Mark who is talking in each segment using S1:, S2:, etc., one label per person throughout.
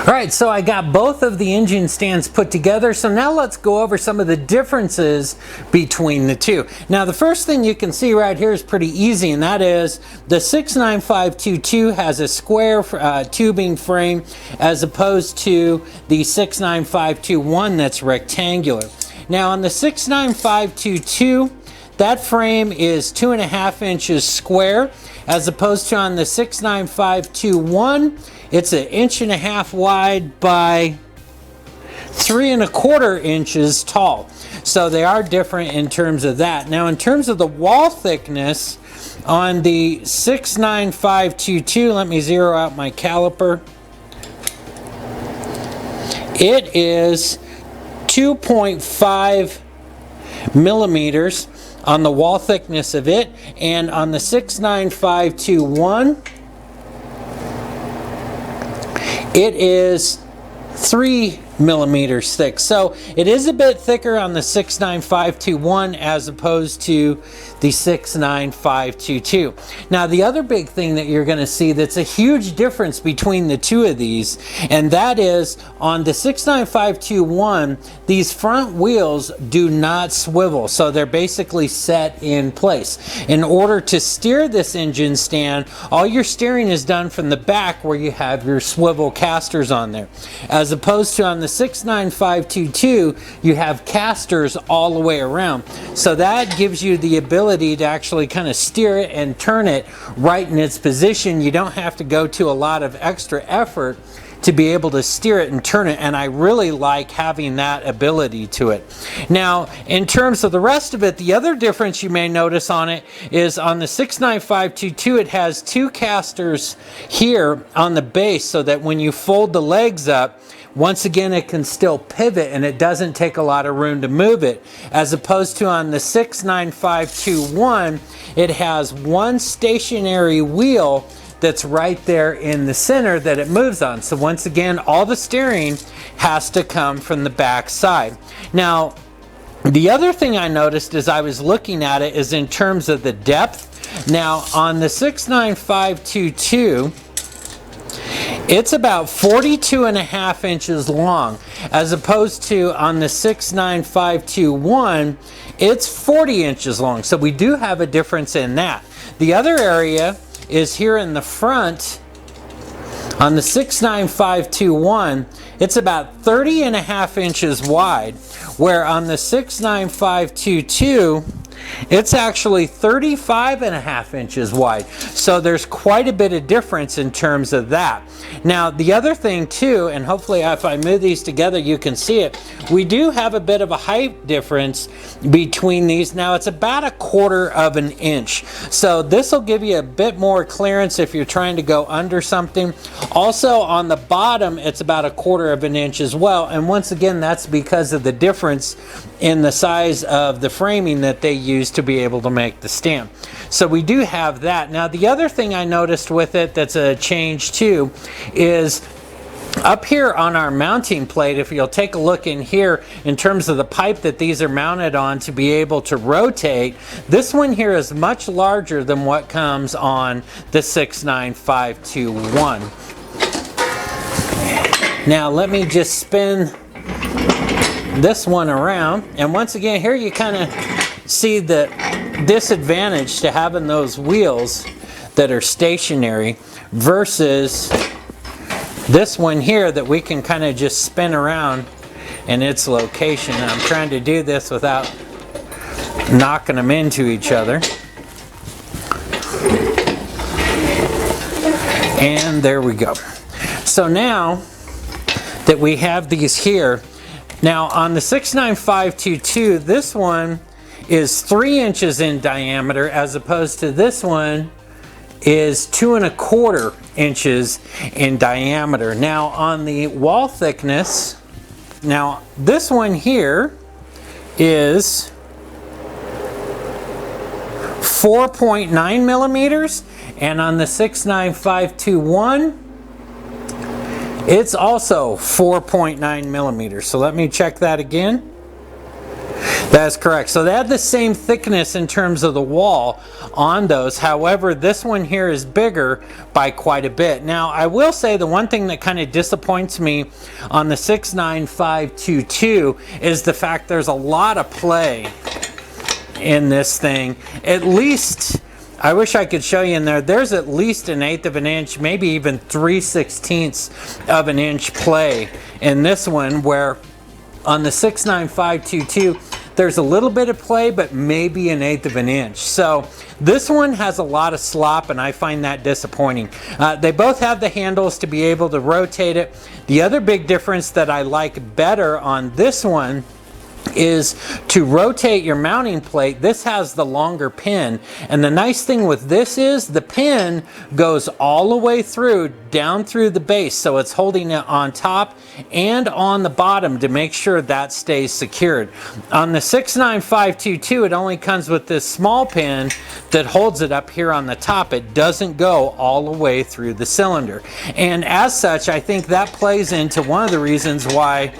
S1: Alright, so I got both of the engine stands put together, so now let's go over some of the differences between the two. Now the first thing you can see right here is pretty easy, and that is the 69522 has a square tubing frame as opposed to the 69521 that's rectangular. Now on the 69522, that frame is 2.5 inches square, as opposed to on the 69521, it's 1.5 inches wide by 3.25 inches tall. So they are different in terms of that. Now in terms of the wall thickness, on the 69522, let me zero out my caliper, it is 2.5 millimeters on the wall thickness of it, and on the 69521 it is 3 millimeters thick. So it is a bit thicker on the 69521 as opposed to the 69522. Now the other big thing that you're going to see that's a huge difference between the two of these, and that is on the 69521, these front wheels do not swivel, so they're basically set in place. In order to steer this engine stand, all your steering is done from the back where you have your swivel casters on there, as opposed to on the 69522 you have casters all the way around. So that gives you the ability to actually kind of steer it and turn it right in its position. You don't have to go to a lot of extra effort to be able to steer it and turn it, and I really like having that ability to it. Now in terms of the rest of it, the other difference you may notice on it is on the 69522 it has two casters here on the base, so that when you fold the legs up, once again it can still pivot and it doesn't take a lot of room to move it, as opposed to on the 69521 it has one stationary wheel that's right there in the center that it moves on. So once again, all the steering has to come from the back side. Now the other thing I noticed as I was looking at it is in terms of the depth. Now on the 69522 it's about 42.5 inches long, as opposed to on the 69521 it's 40 inches long. So we do have a difference in that. The other area is here in the front. On the 69521 it's about 30.5 inches wide, where on the 69522 it's actually 35.5 inches wide. So there's quite a bit of difference in terms of that. Now the other thing too, and hopefully if I move these together you can see it, we do have a bit of a height difference between these. Now it's about 1/4 inch. So this will give you a bit more clearance if you're trying to go under something. Also on the bottom it's about 1/4 inch as well, and once again that's because of the difference in the size of the framing that they use to be able to make the stand. So we do have that. Now the other thing I noticed with it that's a change too is up here on our mounting plate. If you'll take a look in here in terms of the pipe that these are mounted on to be able to rotate, this one here is much larger than what comes on the 69521. Now let me just spin this one around, and once again here you kind of see the disadvantage to having those wheels that are stationary versus this one here that we can kind of just spin around in its location. And I'm trying to do this without knocking them into each other. And there we go. So now that we have these here, now on the 69522 this one is 3 inches in diameter, as opposed to this one is 2.25 inches in diameter. Now on the wall thickness, now this one here is 4.9 millimeters, and on the 69521 it's also 4.9 millimeters. So let me check that again. That's correct. So they have the same thickness in terms of the wall on those. However, this one here is bigger by quite a bit. Now, I will say the one thing that kind of disappoints me on the 69522 is the fact there's a lot of play in this thing. At least, I wish I could show you in there, there's at least 1/8 of an inch, maybe even 3/16 of an inch play in this one, where on the 69522, there's a little bit of play, but maybe 1/8 of an inch. So this one has a lot of slop, and I find that disappointing. They both have the handles to be able to rotate it. The other big difference that I like better on this one is to rotate your mounting plate. This has the longer pin, and the nice thing with this is the pin goes all the way through, down through the base, so it's holding it on top and on the bottom to make sure that stays secured. On the 69522, it only comes with this small pin that holds it up here on the top. It doesn't go all the way through the cylinder, and as such, I think that plays into one of the reasons why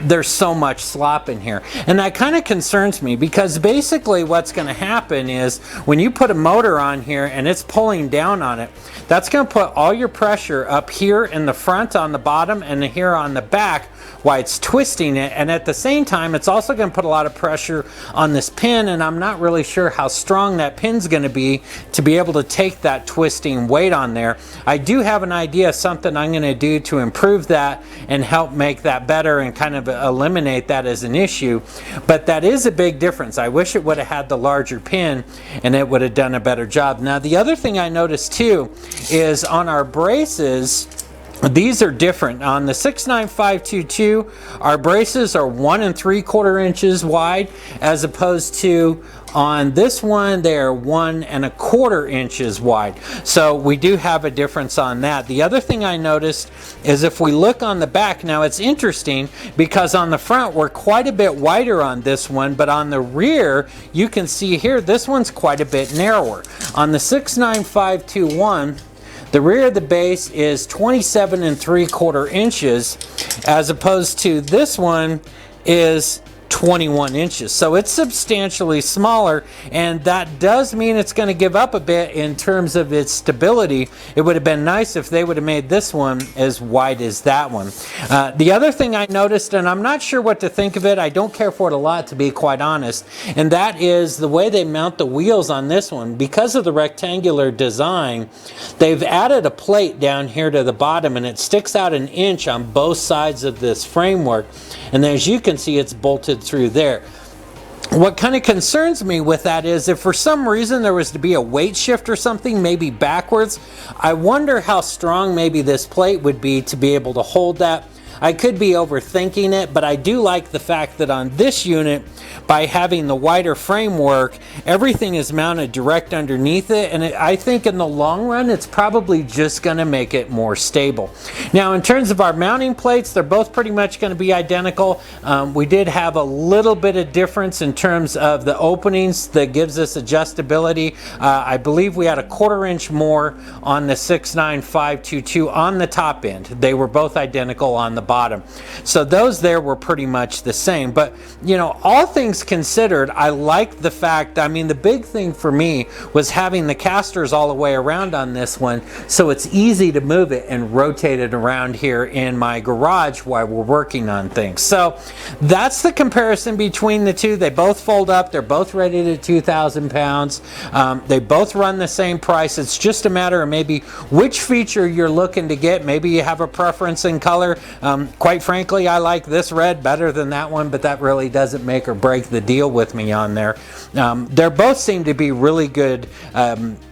S1: there's so much slop in here. And that kind of concerns me, because basically what's going to happen is when you put a motor on here and it's pulling down on it, that's going to put all your pressure up here in the front on the bottom and here on the back while it's twisting it. And at the same time, it's also going to put a lot of pressure on this pin, and I'm not really sure how strong that pin's going to be able to take that twisting weight on there. I do have an idea of something I'm going to do to improve that and help make that better and kind of eliminate that as an issue. But that is a big difference. I wish it would have had the larger pin and it would have done a better job. Now, the other thing I noticed too is on our braces, these are different. On the 69522, our braces are 1 3/4 inches wide, as opposed to on this one, they are 1 1/4 inches wide. So we do have a difference on that. The other thing I noticed is if we look on the back, now it's interesting because on the front we're quite a bit wider on this one, but on the rear, you can see here, this one's quite a bit narrower. On the 69521, the rear of the base is 27 3/4 inches, as opposed to this one is 21 inches. So it's substantially smaller, and that does mean it's going to give up a bit in terms of its stability. It would have been nice if they would have made this one as wide as that one. The other thing I noticed, and I'm not sure what to think of it, I don't care for it a lot to be quite honest, and that is the way they mount the wheels on this one. Because of the rectangular design, they've added a plate down here to the bottom, and it sticks out 1 inch on both sides of this framework, and as you can see, it's bolted through there. What kind of concerns me with that is if for some reason there was to be a weight shift or something, maybe backwards, I wonder how strong maybe this plate would be to be able to hold that. I could be overthinking it, but I do like the fact that on this unit, by having the wider framework, everything is mounted direct underneath it, and I think in the long run it's probably just going to make it more stable. Now, in terms of our mounting plates, they're both pretty much going to be identical. We did have a little bit of difference in terms of the openings that gives us adjustability. I believe we had 1/4 inch more on the 69522 on the top end. They were both identical on the bottom. So those there were pretty much the same. But, you know, all things considered, I like the fact, I mean, the big thing for me was having the casters all the way around on this one, so it's easy to move it and rotate it around here in my garage while we're working on things. So that's the comparison between the two. They both fold up. They're both rated at 2,000 pounds. They both run the same price. It's just a matter of maybe which feature you're looking to get. Maybe you have a preference in color. Quite frankly, I like this red better than that one, but that really doesn't make or break the deal with me on there. They both seem to be really good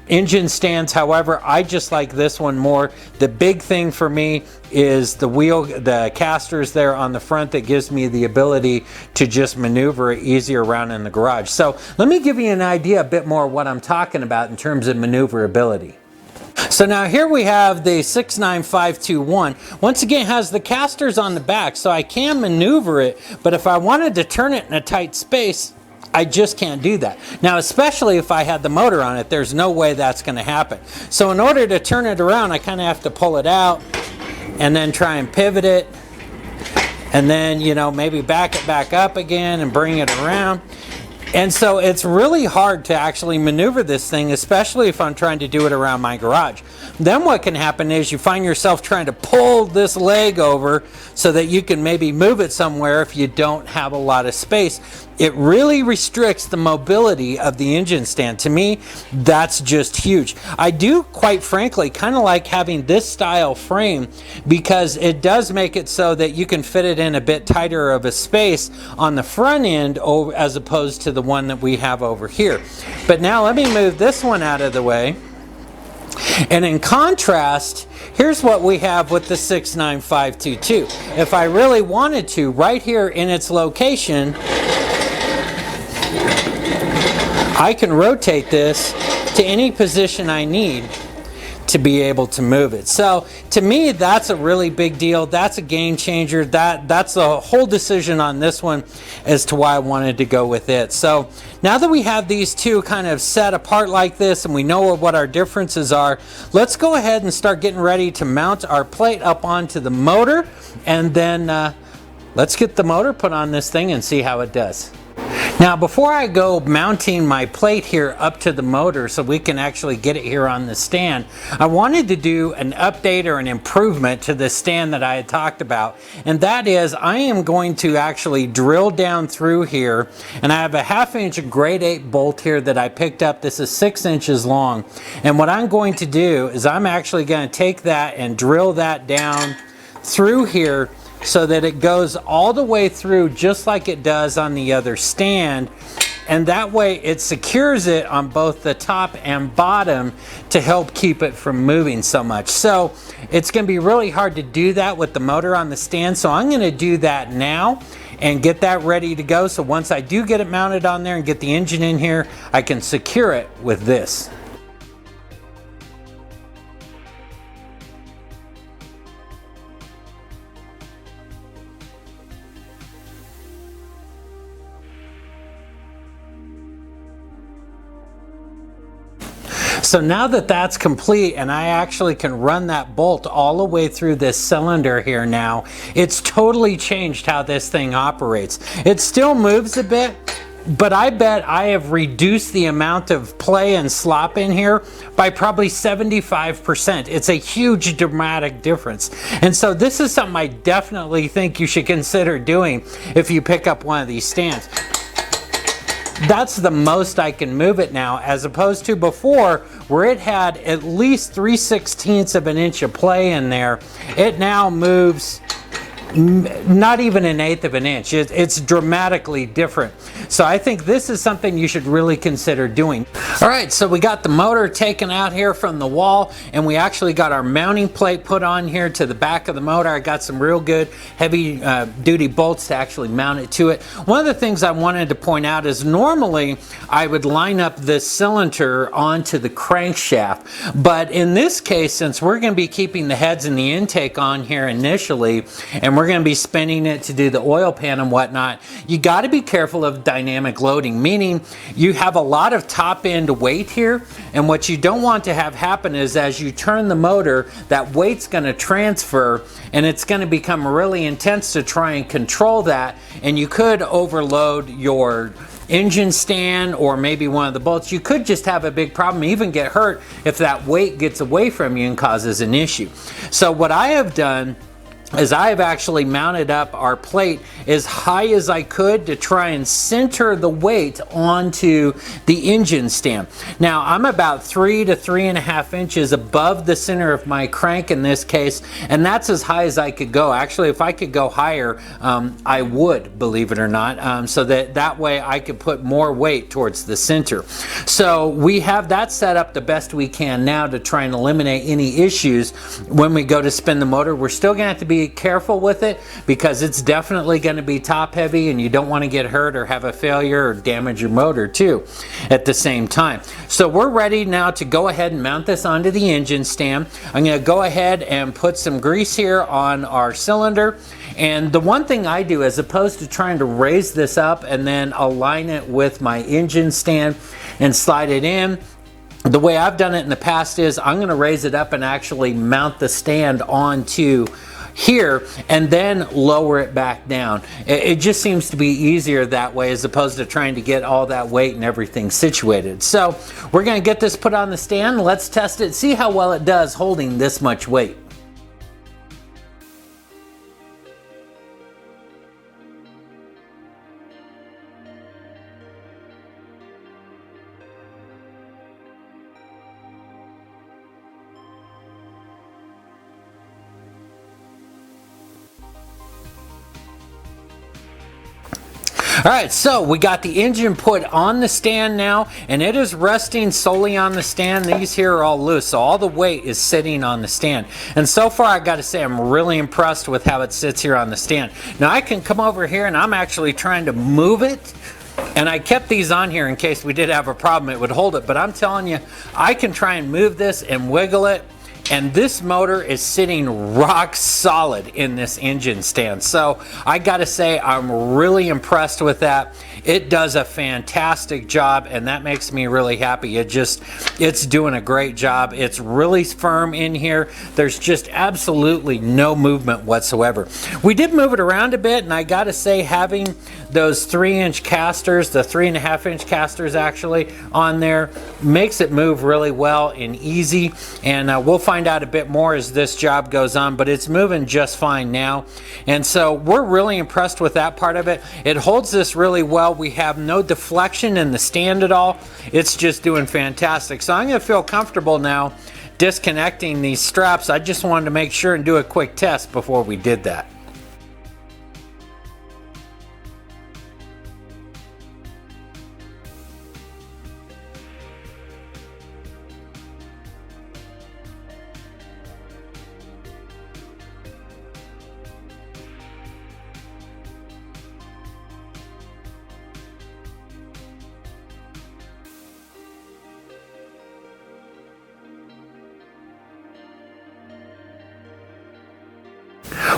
S1: engine stands. However, I just like this one more. The big thing for me is the casters there on the front that gives me the ability to just maneuver it easier around in the garage. So let me give you an idea a bit more of what I'm talking about in terms of maneuverability. So now here we have the 69521. Once again, it has the casters on the back, so I can maneuver it, but if I wanted to turn it in a tight space, I just can't do that. Now, especially if I had the motor on it, there's no way that's going to happen. So in order to turn it around, I kind of have to pull it out and then try and pivot it, and then, you know, maybe back it back up again and bring it around. And so it's really hard to actually maneuver this thing, especially if I'm trying to do it around my garage. Then what can happen is you find yourself trying to pull this leg over so that you can maybe move it somewhere if you don't have a lot of space. It really restricts the mobility of the engine stand. To me, that's just huge. I do, quite frankly, kind of like having this style frame because it does make it so that you can fit it in a bit tighter of a space on the front end as opposed to the one that we have over here. But now let me move this one out of the way. And in contrast, here's what we have with the 69522. If I really wanted to, right here in its location, I can rotate this to any position I need to be able to move it. So to me, that's a really big deal. That's a game changer. That's the whole decision on this one as to why I wanted to go with it. So now that we have these two kind of set apart like this and we know what our differences are, let's go ahead and start getting ready to mount our plate up onto the motor, and then let's get the motor put on this thing and see how it does. Now, before I go mounting my plate here up to the motor so we can actually get it here on the stand, I wanted to do an update or an improvement to the stand that I had talked about. And that is, I am going to actually drill down through here, and I have a 1/2 inch grade 8 bolt here that I picked up. This is 6 inches long. And what I'm going to do is I'm actually going to take that and drill that down through here so that it goes all the way through just like it does on the other stand, and that way it secures it on both the top and bottom to help keep it from moving so much. So it's going to be really hard to do that with the motor on the stand, so I'm going to do that now and get that ready to go, so once I do get it mounted on there and get the engine in here, I can secure it with this. So now that that's complete and I actually can run that bolt all the way through this cylinder here now, it's totally changed how this thing operates. It still moves a bit, but I bet I have reduced the amount of play and slop in here by probably 75%. It's a huge dramatic difference. And so this is something I definitely think you should consider doing if you pick up one of these stands. That's the most I can move it now, as opposed to before where it had at least 3/16 of an inch of play in there. It now moves not even 1/8 of an inch. It's dramatically different. So I think this is something you should really consider doing. All right, so we got the motor taken out here from the wall, and we actually got our mounting plate put on here to the back of the motor. I got some real good heavy duty bolts to actually mount it to it. One of the things I wanted to point out is normally I would line up this cylinder onto the crankshaft, but in this case, since we're going to be keeping the heads and the intake on here initially, and we're going to be spinning it to do the oil pan and whatnot, you got to be careful of dynamic loading, meaning you have a lot of top end weight here, and what you don't want to have happen is as you turn the motor, that weight's going to transfer and it's going to become really intense to try and control that, and you could overload your engine stand or maybe one of the bolts. You could just have a big problem, even get hurt if that weight gets away from you and causes an issue. So what I have done is I have actually mounted up our plate as high as I could to try and center the weight onto the engine stand. Now I'm about 3 to 3.5 inches above the center of my crank in this case, and that's as high as I could go. Actually, if I could go higher, I would, believe it or not, so that way I could put more weight towards the center. So we have that set up the best we can now to try and eliminate any issues when we go to spin the motor. We're still going to have to be careful with it because it's definitely going to be top heavy, and you don't want to get hurt or have a failure or damage your motor too at the same time. So we're ready now to go ahead and mount this onto the engine stand. I'm going to go ahead and put some grease here on our cylinder, and the one thing I do, as opposed to trying to raise this up and then align it with my engine stand and slide it in, the way I've done it in the past is I'm going to raise it up and actually mount the stand onto here and then lower it back down. It just seems to be easier that way as opposed to trying to get all that weight and everything situated. So we're going to get this put on the stand. Let's test it, see how well it does holding this much weight. All right, so we got the engine put on the stand now, and it is resting solely on the stand. These here are all loose, so all the weight is sitting on the stand. And so far, I got to say, I'm really impressed with how it sits here on the stand. Now, I can come over here, and I'm actually trying to move it. And I kept these on here in case we did have a problem, it would hold it. But I'm telling you, I can try and move this and wiggle it. And this motor is sitting rock solid in this engine stand. So I gotta say, I'm really impressed with that. It does a fantastic job, and that makes me really happy. It's doing a great job. It's really firm in here. There's just absolutely no movement whatsoever. We did move it around a bit, and I gotta say, having those 3-inch casters, the 3.5-inch casters actually on there, makes it move really well and easy. And we'll find out a bit more as this job goes on, but it's moving just fine now. And so we're really impressed with that part of it. It holds this really well. We have no deflection in the stand at all. It's just doing fantastic. So I'm going to feel comfortable now disconnecting these straps. I just wanted to make sure and do a quick test before we did that.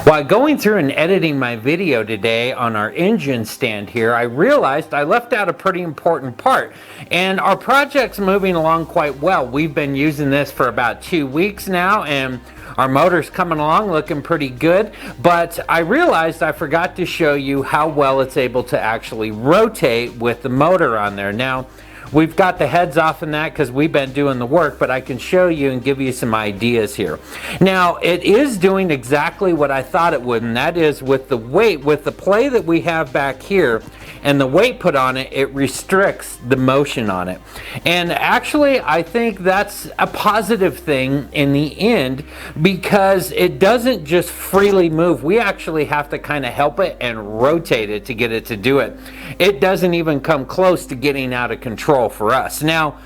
S1: While going through and editing my video today on our engine stand here, I realized I left out a pretty important part, and our project's moving along quite well. We've been using this for about 2 weeks now, and our motor's coming along looking pretty good, but I realized I forgot to show you how well it's able to actually rotate with the motor on there. Now, we've got the heads off in that because we've been doing the work, but I can show you and give you some ideas here. Now, it is doing exactly what I thought it would, and that is with the weight, with the play that we have back here and the weight put on it, it restricts the motion on it. And actually, I think that's a positive thing in the end because it doesn't just freely move. We actually have to kind of help it and rotate it to get it to do it. It doesn't even come close to getting out of control for us. Now,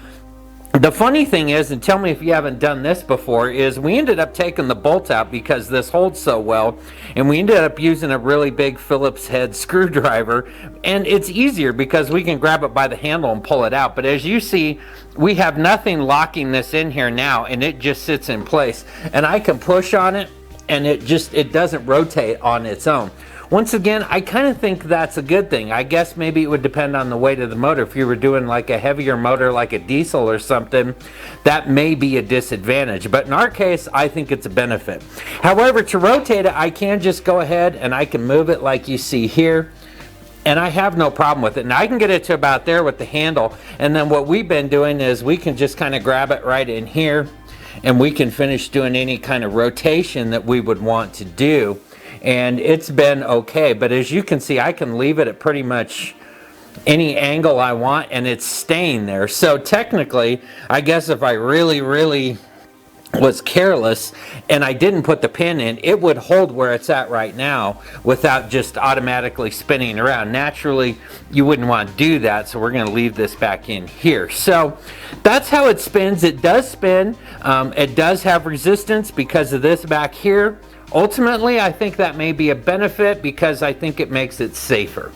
S1: the funny thing is, and tell me if you haven't done this before, is we ended up taking the bolt out because this holds so well, and we ended up using a really big Phillips head screwdriver, and it's easier because we can grab it by the handle and pull it out. But as you see, we have nothing locking this in here now, and it just sits in place, and I can push on it and it doesn't rotate on its own. Once again, I kind of think that's a good thing. I guess maybe it would depend on the weight of the motor. If you were doing like a heavier motor like a diesel or something, that may be a disadvantage. But in our case, I think it's a benefit. However, to rotate it, I can just go ahead and I can move it like you see here. And I have no problem with it. And I can get it to about there with the handle. And then what we've been doing is we can just kind of grab it right in here, and we can finish doing any kind of rotation that we would want to do. And it's been okay, but as you can see, I can leave it at pretty much any angle I want, and it's staying there. So technically, I guess if I really was careless and I didn't put the pin in, it would hold where it's at right now without just automatically spinning around. Naturally, you wouldn't want to do that, so we're going to leave this back in here. So that's how it spins. It does spin. It does have resistance because of this back here. Ultimately, I think that may be a benefit because I think it makes it safer.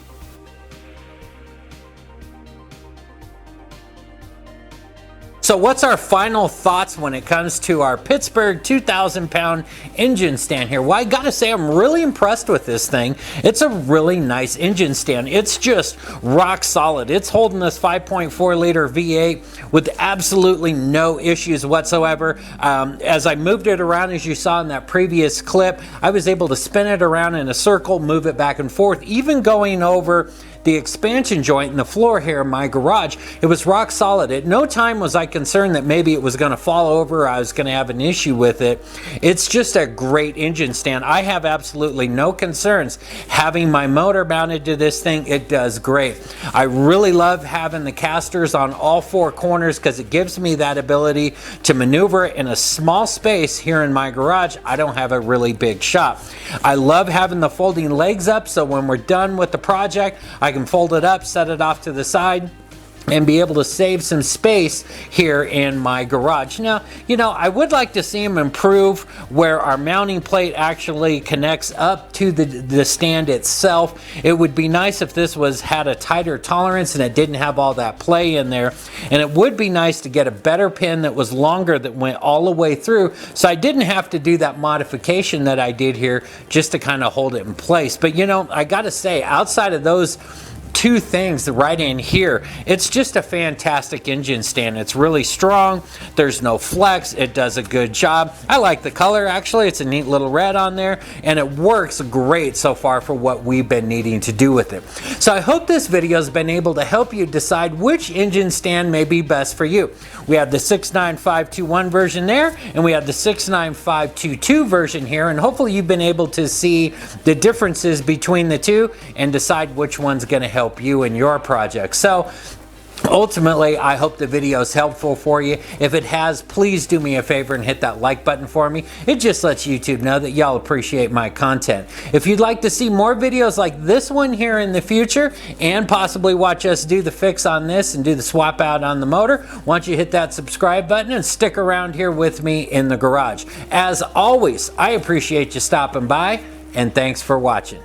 S1: So what's our final thoughts when it comes to our Pittsburgh 2,000-pound engine stand here? Well, I gotta say I'm really impressed with this thing. It's a really nice engine stand. It's just rock solid. It's holding this 5.4 liter V8 with absolutely no issues whatsoever. As I moved it around, as you saw in that previous clip, I was able to spin it around in a circle, move it back and forth, even going over the expansion joint in the floor here in my garage. It was rock solid. At no time was I concerned that maybe it was going to fall over or I was going to have an issue with it. It's just a great engine stand. I have absolutely no concerns having my motor mounted to this thing. It does great. I really love having the casters on all four corners because it gives me that ability to maneuver in a small space here in my garage. I don't have a really big shop. I love having the folding legs up, so when we're done with the project, I can fold it up, set it off to the side, and be able to save some space here in my garage. Now, you know, I would like to see them improve where our mounting plate actually connects up to the stand itself. It would be nice if this had a tighter tolerance and it didn't have all that play in there. And it would be nice to get a better pin that was longer, that went all the way through, so I didn't have to do that modification that I did here just to kind of hold it in place. But you know, I gotta say, outside of those two things right in here, it's just a fantastic engine stand. It's really strong. There's no flex. It does a good job. I like the color, actually. It's a neat little red on there, and it works great so far for what we've been needing to do with it. So I hope this video has been able to help you decide which engine stand may be best for you. We have the 69521 version there, and we have the 69522 version here, and hopefully you've been able to see the differences between the two and decide which one's going to help you in your project. So ultimately, I hope the video is helpful for you. If it has, please do me a favor and hit that like button for me. It just lets YouTube know that y'all appreciate my content. If you'd like to see more videos like this one here in the future, and possibly watch us do the fix on this and do the swap out on the motor, why don't you hit that subscribe button and stick around here with me in the garage. As always, I appreciate you stopping by, and thanks for watching.